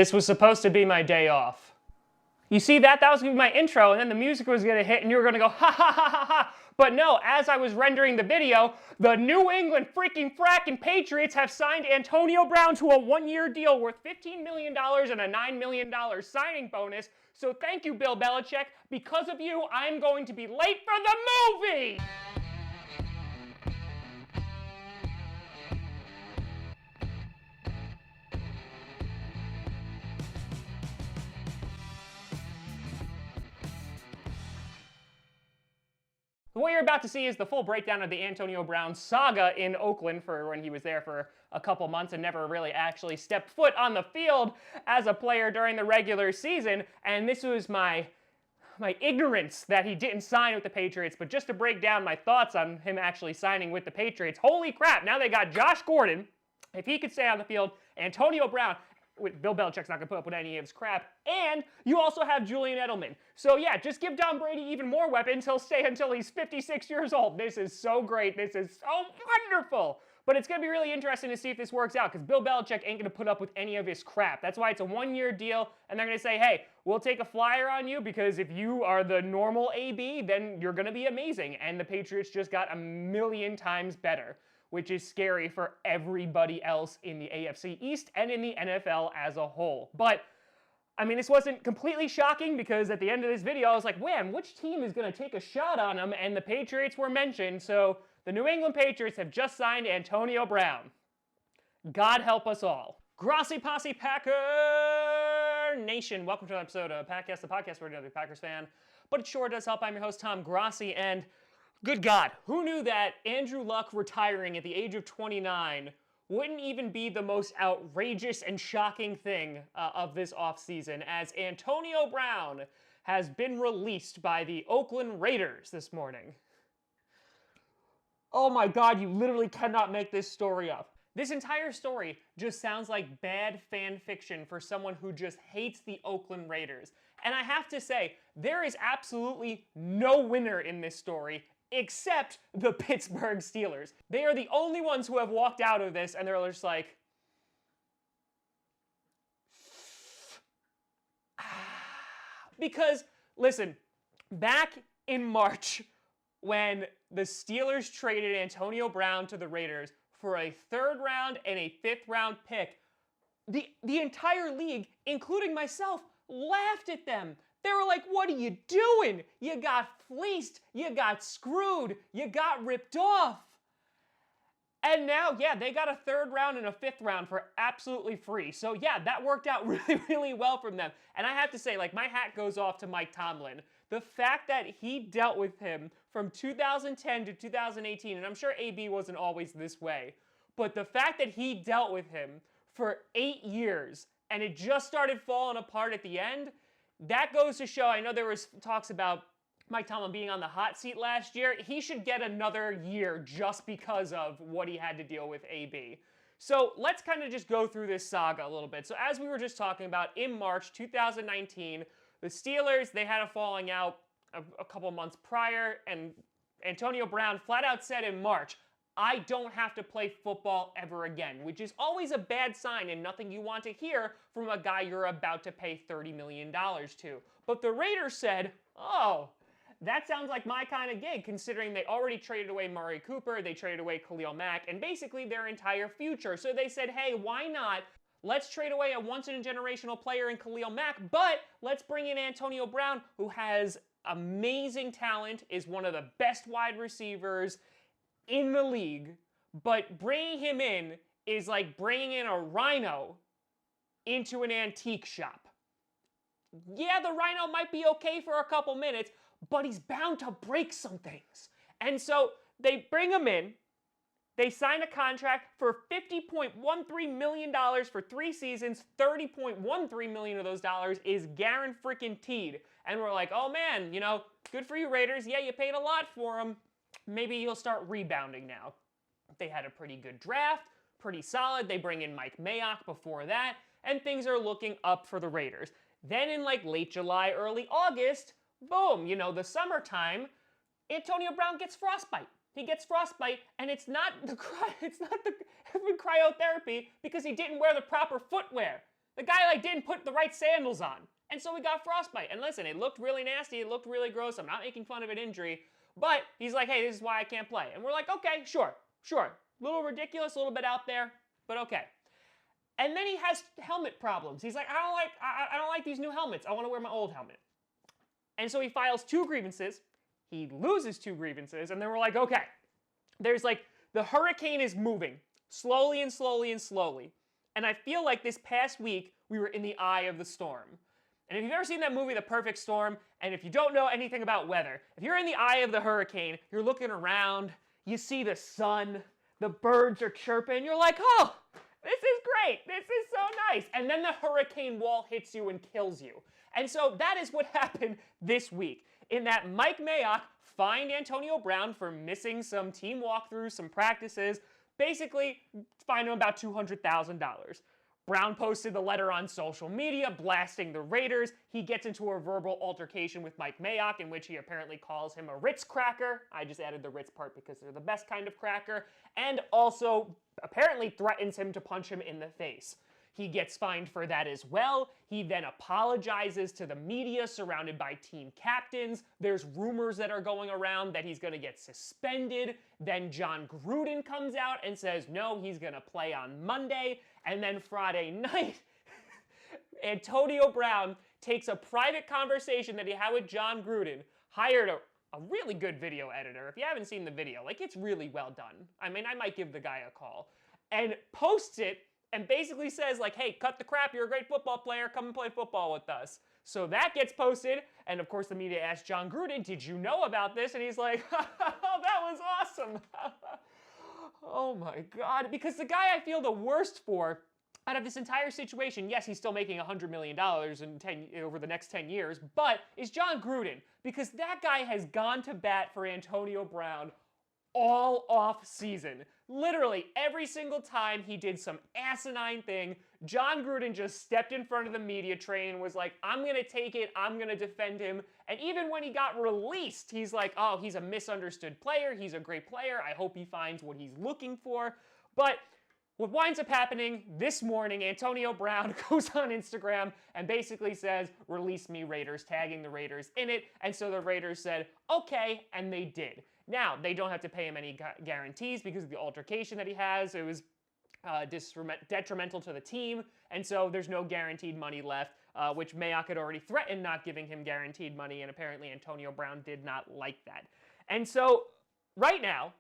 This was supposed to be my day off. You see that? That was going to be my intro, and then the music was going to hit, and you were going to go, ha ha ha ha ha. But no, as I was rendering the video, the New England freaking fracking Patriots have signed Antonio Brown to a one-year deal worth $15 million and a $9 million signing bonus. So thank you, Bill Belichick. Because of you, I'm going to be late for the movie! What you're about to see is the full breakdown of the Antonio Brown saga in Oakland for when he was there for a couple months and never really actually stepped foot on the field as a player during the regular season. And this was my ignorance that he didn't sign with the Patriots. But just to break down my thoughts on him actually signing with the Patriots, holy crap, now they got Josh Gordon. If he could stay on the field, Antonio Brown, Bill Belichick's not going to put up with any of his crap. And you also have Julian Edelman. So yeah, just give Tom Brady even more weapons. He'll stay until he's 56 years old. This is so great. This is so wonderful. But it's going to be really interesting to see if this works out because Bill Belichick ain't going to put up with any of his crap. That's why it's a one-year deal. And they're going to say, hey, we'll take a flyer on you because if you are the normal AB, then you're going to be amazing. And the Patriots just got a million times better, which is scary for everybody else in the AFC East and in the NFL as a whole. But, I mean, this wasn't completely shocking because at the end of this video, I was like, wham, which team is going to take a shot on them? And the Patriots were mentioned, so the New England Patriots have just signed Antonio Brown. God help us all. Grossi Posse Packer Nation. Welcome to an episode of Packcast, the podcast where you're a Packers fan, but it sure does help. I'm your host, Tom Grossi, and good God, who knew that Andrew Luck retiring at the age of 29 wouldn't even be the most outrageous and shocking thing of this offseason, as Antonio Brown has been released by the Oakland Raiders this morning. Oh my God, you literally cannot make this story up. This entire story just sounds like bad fan fiction for someone who just hates the Oakland Raiders. And I have to say, there is absolutely no winner in this story except the Pittsburgh Steelers. They are the only ones who have walked out of this and they're just like, because, listen, back in March when the Steelers traded Antonio Brown to the Raiders for a 3rd round and a 5th round pick, the entire league, including myself, laughed at them. They were like, what are you doing? You got fleeced. You got screwed. You got ripped off. And now, yeah, they got a 3rd round and a 5th round for absolutely free. So yeah, that worked out really, really well from them. And I have to say, like, my hat goes off to Mike Tomlin. The fact that he dealt with him from 2010 to 2018, and I'm sure AB wasn't always this way, but the fact that he dealt with him for 8 years and it just started falling apart at the end, that goes to show, I know there was talks about Mike Tomlin being on the hot seat last year. He should get another year just because of what he had to deal with AB. So let's kind of just go through this saga a little bit. So as we were just talking about, in March 2019, the Steelers, they had a falling out a couple months prior, and Antonio Brown flat out said in March, I don't have to play football ever again, which is always a bad sign and nothing you want to hear from a guy you're about to pay $30 million to. But the Raiders said, oh, that sounds like my kind of gig, considering they already traded away Murray Cooper, they traded away Khalil Mack, and basically their entire future. So they said, hey, why not? Let's trade away a once-in-a-generational player in Khalil Mack, but let's bring in Antonio Brown, who has amazing talent, is one of the best wide receivers in the league, but bringing him in is like bringing in a rhino into an antique shop. Yeah, the rhino might be okay for a couple minutes, but he's bound to break some things. And so they bring him in, they sign a contract for $50.13 million for 3 seasons, $30.13 million of those dollars is guaranteed. And we're like, oh man, you know, good for you Raiders, yeah, you paid a lot for him. Maybe you'll start rebounding now. They had a pretty good draft, pretty solid. They bring in Mike Mayock before that, and things are looking up for the Raiders. Then in like late July, early August, boom, you know, the summertime, Antonio Brown gets frostbite. He gets frostbite, and it's not the cryotherapy because he didn't wear the proper footwear. The guy didn't put the right sandals on. And so we got frostbite. And listen, it looked really nasty. It looked really gross. I'm not making fun of an injury. But he's like, hey, this is why I can't play. And we're like, okay, sure. A little ridiculous, a little bit out there, but okay. And then he has helmet problems. He's like, I don't like these new helmets. I want to wear my old helmet. And so he files 2 grievances. He loses 2 grievances. And then we're like, okay. There's the hurricane is moving slowly and slowly and slowly. And I feel like this past week, we were in the eye of the storm. And if you've ever seen that movie, The Perfect Storm, and if you don't know anything about weather, if you're in the eye of the hurricane, you're looking around, you see the sun, the birds are chirping, you're like, oh, this is great, this is so nice. And then the hurricane wall hits you and kills you. And so that is what happened this week, in that Mike Mayock fined Antonio Brown for missing some team walkthroughs, some practices, basically fined him about $200,000. Brown posted the letter on social media, blasting the Raiders. He gets into a verbal altercation with Mike Mayock, in which he apparently calls him a Ritz cracker. I just added the Ritz part because they're the best kind of cracker. And also apparently threatens him to punch him in the face. He gets fined for that as well. He then apologizes to the media surrounded by team captains. There's rumors that are going around that he's going to get suspended. Then John Gruden comes out and says, no, he's going to play on Monday. And then Friday night, Antonio Brown takes a private conversation that he had with John Gruden, hired a really good video editor. If you haven't seen the video, it's really well done. I mean, I might give the guy a call. And posts it and basically says, hey, cut the crap, you're a great football player, come and play football with us. So that gets posted, and of course the media asked John Gruden, did you know about this? And he's like, oh, that was awesome. Oh my God, because the guy I feel the worst for out of this entire situation, yes, he's still making $100 million over the next 10 years, but is John Gruden, because that guy has gone to bat for Antonio Brown all off season. Literally every single time he did some asinine thing, John Gruden just stepped in front of the media train and was like, I'm going to take it, I'm going to defend him. And even when he got released, he's like, oh, he's a misunderstood player, he's a great player, I hope he finds what he's looking for. But what winds up happening this morning, Antonio Brown goes on Instagram and basically says, release me Raiders, tagging the Raiders in it. And so the Raiders said, okay, and they did. Now, they don't have to pay him any guarantees because of the altercation that he has. It was detrimental to the team, and so there's no guaranteed money left, which Mayock had already threatened not giving him guaranteed money, and apparently Antonio Brown did not like that. And so right now,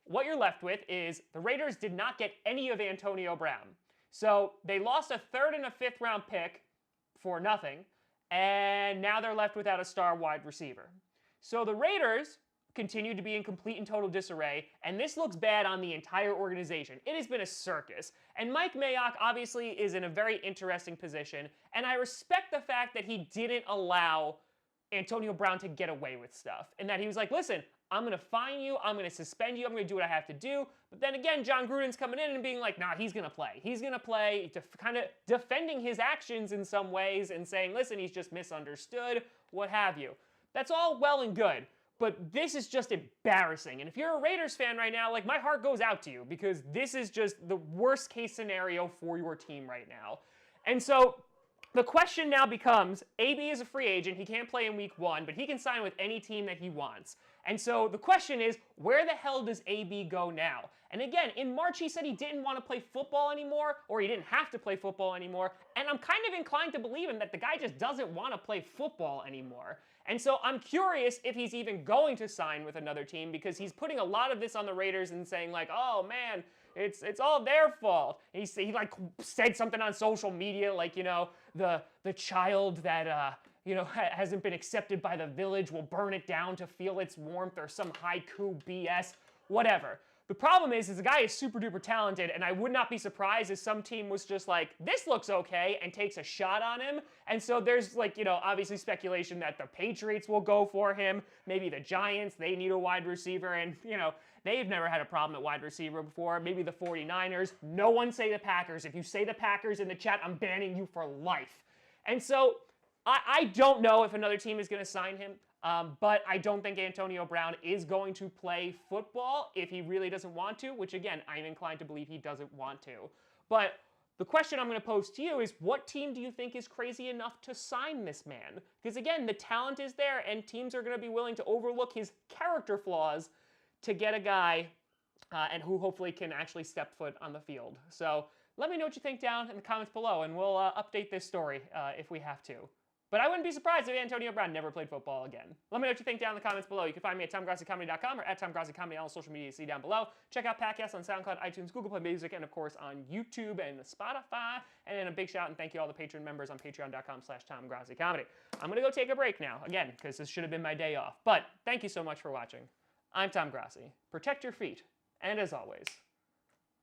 what you're left with is the Raiders did not get any of Antonio Brown. So they lost a 3rd and a 5th round pick for nothing, and now they're left without a star wide receiver. So the Raiders continue to be in complete and total disarray, and this looks bad on the entire organization. It has been a circus, and Mike Mayock obviously is in a very interesting position, and I respect the fact that he didn't allow Antonio Brown to get away with stuff, and that he was like, listen, I'm going to fine you, I'm going to suspend you, I'm going to do what I have to do. But then again, John Gruden's coming in and being like, nah, he's going to play. He's going to play, kind of defending his actions in some ways and saying, listen, he's just misunderstood, what have you. That's all well and good. But this is just embarrassing. And if you're a Raiders fan right now, my heart goes out to you because this is just the worst case scenario for your team right now. And so the question now becomes, AB is a free agent. He can't play in week 1, but he can sign with any team that he wants. And so the question is, where the hell does AB go now? And again, in March, he said he didn't want to play football anymore, or he didn't have to play football anymore. And I'm kind of inclined to believe him that the guy just doesn't want to play football anymore. And so I'm curious if he's even going to sign with another team, because he's putting a lot of this on the Raiders and saying oh man, it's all their fault. And he said something on social media the child that hasn't been accepted by the village will burn it down to feel its warmth, or some haiku BS, whatever. The problem is the guy is super duper talented, and I would not be surprised if some team was just like, this looks okay, and takes a shot on him. And so there's obviously speculation that the Patriots will go for him. Maybe the Giants, they need a wide receiver, and they've never had a problem at wide receiver before. Maybe the 49ers. No one say the Packers. If you say the Packers in the chat, I'm banning you for life. And so I don't know if another team is going to sign him. But I don't think Antonio Brown is going to play football if he really doesn't want to, which again, I'm inclined to believe he doesn't want to. But The question I'm going to pose to you is, what team do you think is crazy enough to sign this man? Because again, the talent is there, and teams are going to be willing to overlook his character flaws to get a guy and who hopefully can actually step foot on the field. So let me know what you think down in the comments below, and we'll update this story if we have to. But I wouldn't be surprised if Antonio Brown never played football again. Let me know what you think down in the comments below. You can find me at TomGrossiComedy.com or at TomGrossiComedy on all social media you see down below. Check out podcasts on SoundCloud, iTunes, Google Play Music, and of course on YouTube and Spotify. And then a big shout and thank you all the Patreon members on patreon.com/TomGrossiComedy. I'm going to go take a break now, again, because this should have been my day off. But thank you so much for watching. I'm Tom Grossi. Protect your feet. And as always,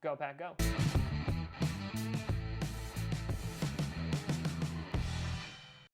go Pack Go.